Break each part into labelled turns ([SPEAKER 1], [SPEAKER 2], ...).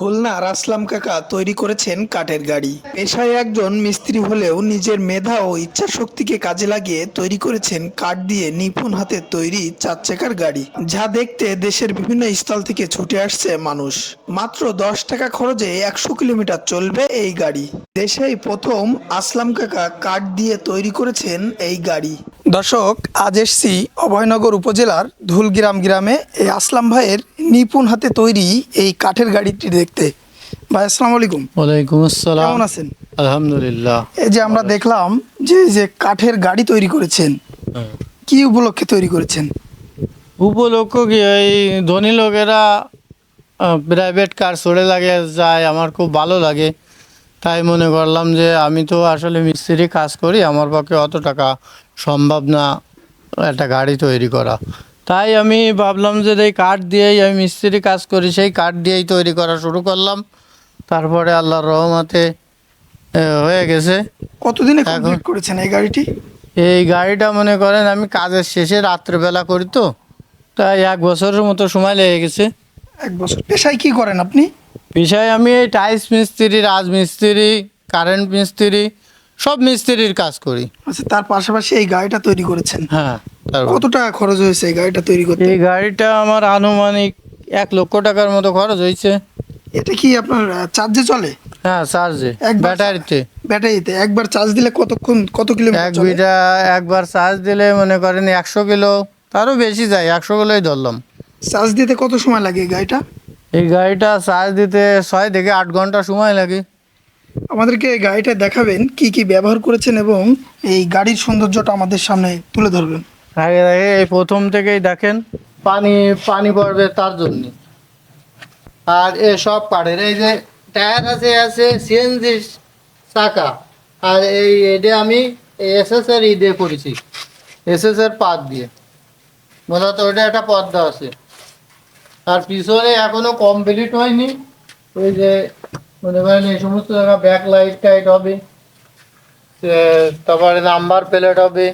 [SPEAKER 1] খুলনার আসলাম কাকা তৈরি করেছেন কাঠের গাড়ি। পেশায় একজন মিস্ত্রি হলেও নিজের মেধা ও ইচ্ছা শক্তিকে কাজে লাগিয়ে তৈরি করেছেন কাঠ দিয়ে নিপুণ হাতে তৈরি চার চাকার গাড়ি, যা দেখতে দেশের বিভিন্ন স্থল থেকে ছুটে আসছে মানুষ। মাত্র 10 টাকা খরচে 100 কিলোমিটার চলবে এই গাড়ি। দেশেই প্রথম আসলাম কাকা কাঠ দিয়ে তৈরি করেছেন এই গাড়ি। দর্শক, আজ এসছি অভয়নগর উপজেলার ধুলগ্রাম গ্রামে এই আসলাম ভাইয়ের নিপুণ হাতে তৈরি এই কাঠের গাড়িটি দেখতে। ভাই, আসসালামু আলাইকুম।
[SPEAKER 2] ওয়ালাইকুম আসসালাম।
[SPEAKER 1] কেমন আছেন?
[SPEAKER 2] আলহামদুলিল্লাহ।
[SPEAKER 1] এই যে আমরা দেখলাম যে যে কাঠের গাড়ি তৈরি করেছেন, কি উপলক্ষে তৈরি করেছেন?
[SPEAKER 2] উপলক্ষ কি, এই ধনী লোকেরা প্রাইভেট কার চড়ে লাগে যায়, আমার খুব ভালো লাগে। তাই মনে করলাম যে আমি তো আসলে মিস্ত্রি কাজ করি, আমার পক্ষে অত টাকা সম্ভব না একটা গাড়ি তৈরি করা। তাই আমি ভাবলাম যে এই কাঠ দিয়েই আমি মিস্ত্রি কাজ করি, সেই কাঠ দিয়েই তৈরি করা শুরু করলাম। তারপরে আল্লাহর রহমতে হয়ে গেছে।
[SPEAKER 1] কতদিনে কমপ্লিট করেছেন এই গাড়িটি?
[SPEAKER 2] এই গাড়িটা মনে করেন আমি কাজের শেষে রাত্রেবেলা করি, তো তাই 1 বছরের মতো সময় লেগে গেছে।
[SPEAKER 1] 1 বছর। পেশায় কি করেন আপনি?
[SPEAKER 2] বিষয় আমি এই টাইলস মিস্ত্রি, রাজমিস্ত্রি, কারেন্ট মিস্ত্রি, সব মিস্ত্রির কাজ করি।
[SPEAKER 1] আচ্ছা, তার পাশাপাশি এই গাড়িটা তৈরি করেছেন।
[SPEAKER 2] হ্যাঁ।
[SPEAKER 1] কত টাকা খরচ হয়েছে এই গাড়িটা তৈরি করতে?
[SPEAKER 2] এই গাড়িটা আমার আনুমানিক 1 লক্ষ টাকার মতো খরচ হয়েছে।
[SPEAKER 1] এটা কি আপনার চার্জে চলে?
[SPEAKER 2] হ্যাঁ, চার্জে, ব্যাটারিতে।
[SPEAKER 1] ব্যাটারিতে একবার চার্জ দিলে কত কিলোমিটার চলে?
[SPEAKER 2] একবার চার্জ দিলে মনে করেন 100 কিলো, তারও বেশি যায়, 100 কিলোই ধরলাম।
[SPEAKER 1] চার্জ দিতে কত সময় লাগে এই গাড়িটা?
[SPEAKER 2] এই গাড়িটা চার্জ দিতে 6 থেকে 8 ঘন্টা সময় লাগে।
[SPEAKER 1] আমাদেরকে এই গাড়িটা দেখাবেন কি কি ব্যবহার করেছেন এবং এই গাড়ির সৌন্দর্যটা আমাদের সামনে তুলে ধরবেন।
[SPEAKER 2] আগে এই প্রথম থেকেই দেখেন, পানি পানি পড়বে তার জন্য। আর এ সব কাঠের, এই যে টায়ার আছে সিএনজি চাকা। আর এটা আমি এসএস এর দিয়ে করেছি, এসএস এর পাত দিয়ে। মূলত ওটা একটা পর্দা আছে। আর পিছনে এখনো কমপ্লিট হয়নি। ওই যে মনে করেন এই সমস্ত জায়গা ব্যাক লাইট টাইট হবে, তারপরে নাম্বার প্লেট হবে।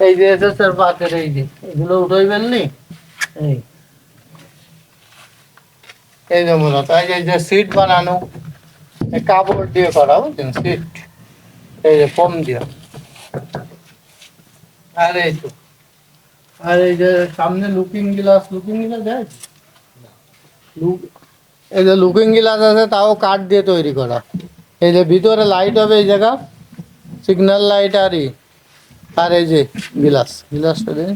[SPEAKER 2] এই যে এসএসআর পাতের এই যে এগুলো উঠাইবেন নি, এই যে মূলত এই যে সিট বানানো কাপড় দিয়ে করা, বুঝছেন, সিট এই যে ফোম দিয়ে। আর এই তো, আর এই যে সামনে লুকিং গ্লাস যায়, এই যে লুকিং গ্লাস আছে, তাও কাঠ দিয়ে তৈরি করা। এই যে ভিতরে লাইট হবে, এই জায়গা সিগন্যাল লাইট। আর এই যে গ্লাসটা দিন।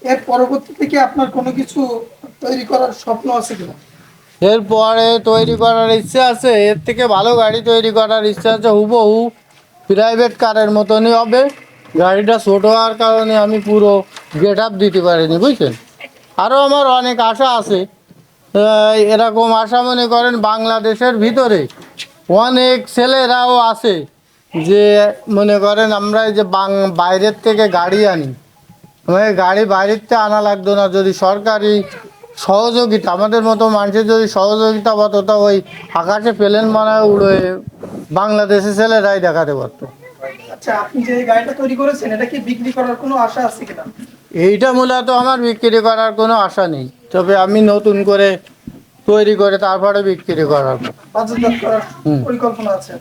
[SPEAKER 1] এর পরবর্তী থেকে আপনার কোনো কিছু তৈরি করার স্বপ্ন আছে কিনা?
[SPEAKER 2] এরপরে তৈরি করার ইচ্ছা আছে, এর থেকে ভালো গাড়ি তৈরি করার ইচ্ছা আছে। হুবহু প্রাইভেট কারের মতনই হবে। গাড়িটা ছোট হওয়ার কারণে আমি পুরো গেট আপ দিতে পারিনি, বুঝছেন। আরও আমার অনেক আশা আছে। এরকম আশা মনে করেন বাংলাদেশের ভিতরে অনেক ছেলেরাও আছে যে মনে করেন আমরা এই যে বাইরের থেকে গাড়ি আনি, আমাদের গাড়ি বাইরের থেকে আনা লাগতো না। যদি সরকারি সহযোগিতা, আমাদের মতো মানুষের যদি সহযোগিতা পাতো, তা ওই আকাশে প্লেন বানায় উড়ে বাংলাদেশের ছেলেরাই দেখাতে পারতো।
[SPEAKER 1] আচ্ছা, আপনি যে গাড়িটা তৈরি করেছেন, এটা কি বিক্রি করার কোনো আশা আছে কিনা?
[SPEAKER 2] এইটা মূলত আমার বিক্রি করার কোনো আশা নেই, তবে আমি নতুন করে তৈরি করে তারপরে বিক্রি করার
[SPEAKER 1] বাজারজাত করার পরিকল্পনা আছে?